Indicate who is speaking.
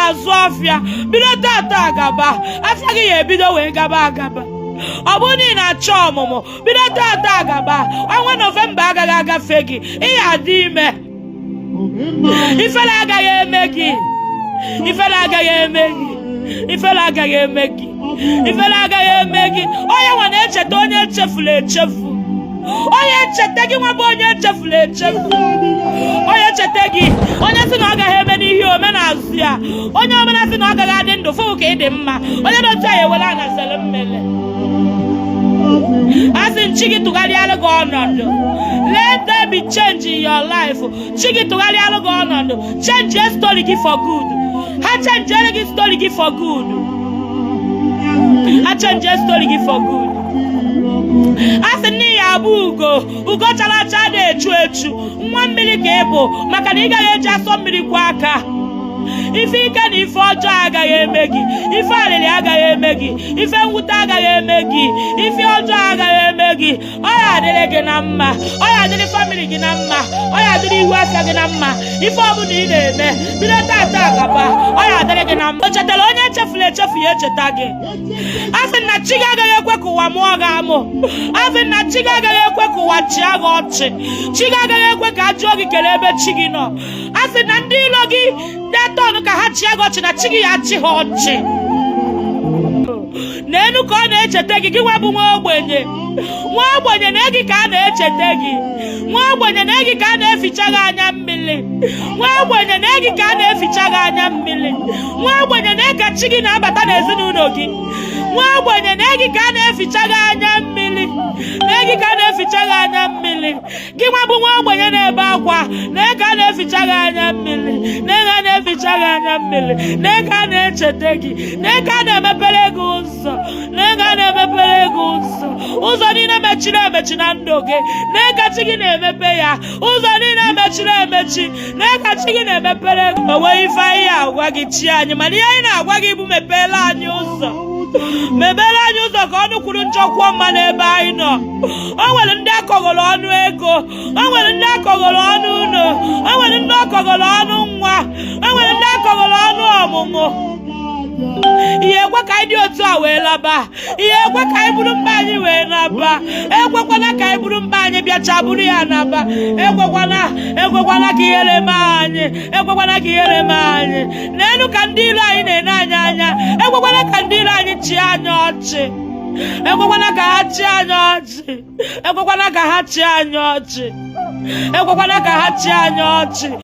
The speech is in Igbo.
Speaker 1: na-azụ afịa bido tata gaba afịa gị ya ebido wee gaba agaba. Ọ bụrụ na ị na-achọ ọmụmụ bido tata gaba ọnwa Nọvemba agaghị agafe gị ihe adị ime. Ifere agaghị eme gị, ifere agaghị eme gị, ifere agaghị eme gị, ifere agaghị eme gị. Onye nwe na-echeta onye echefuru echefu, onye echeta gị nwa bụ onye echefuru echefu, onye cheta gị onye sị na ọ gaghị eme n'ihe omenazụ ya, onye omena sị na ọ gaghị adị ndụ fụ ka ị dị mma, onye na otu ya ewere anasịrị mmele. Asị m chi gị tụgharịara gị ọnọdụ. Let there be change in your life. Chi gị tụgharịara gị ọnọdụ. Change your story gị for good. Ha change gị story gị for good. Ha change your story gị for good. Asị nne ya abụ ugo chara acha na-echu echu, nwa mmiri ka ị bụ maka na ị gaghị eji asọ mmiri kwa aka. Ife ike na ife ọjọọ agaghị eme gị, ife alịrị agaghị eme gị, ife mwute agaghị eme gị, ife ọjọọ agaghị eme gị. Ọ ya adịrị gị na mma, ọ ya adịrị famili gị na mma, ọ ya adịrị ihu afịa gị na mma. Ife ọbụla ị na-eme bido tata agaba ọ ya adịrị gị na mma. O chetara onye echefuru echefu ya echeta gị. Asị na chi gị agaghị ekwe ka ụwa mụọ gị amụ, asị na chi gị agaghị ekwe ka ụwa chịa gị ọchị, chi gị agaghị ekwe ka ajụọ gị kere ebe chi gị nọ. Asị na ndị ilo gị detọn ka ha chịa gị ọchị na chi gị ya achị ha ọchị. N'elu ka ọ na-echeta gị, gị nwa bụ nwa ogbenye. Nwa ogbenye na egi ka a na-echeta gị, nwa ogbenye na egi ka a na-eficha gị anya mmiri, nwa ogbenye na egi ka a na-eficha gị anya mmiri, nwa ogbenye na ege chi gị na-abata n'ezinụlọ gị, nwa ogbenye na egi ka a na-eficha gị anya mmiri, na egi ka a na-eficha gị anya mmiri. Gị nwa bụ nwa ogbenye na-ebe akwa na ege a na-eficha gị anya mmiri, na ege a na-eficha gị anya mmiri, na ege a na-echeta gị, na ege a na-emepere gị ụzọ, na ege a na-emepere gị ụzọ. Ụzọ niile mechiri emechi na ndụ gị na ege chi gị na-emepe ya, ụzọ niile mechiri emechi na ege chi gị na-emepere gị. O nweghị ife anyị agwa gị chi anyị, mana ihe anyị na-agwa gị bụ mepeela anyị ụzọ, mepere anyị ụzọ ka ọnụ kwuru njọ kwuo mma n'ebe anyị nọ. O nwere ndị akọgọrọ ọnụ ego, o nwere ndị akọgọrọ ọnụ ụlọ, o nwere ndị akọgọrọ ọnụ nwa, o nwere ndị akọgọrọ ọnụ ọmụmụ. Ihe ekwe ka anyị dị otu a wee laba, ihe ekwe ka anyị buru mba anyị wee naba, ekwekwana ka anyị buru mba anyị bịacha buru ya naba, ekwekwana ka ihere mee anyị, ekwekwana ka ihere mee anyị. N'elu ka ndị iro anyị na-ene anyị anya, ekwekwana ka ndị iro anyị chịa anyị ọchị, ekwekwana ka ha chịa anyị ọchị, ekwekwana ka ha chịa anyị ọchị, ekwekwana ka ha chịa anyị ọchị.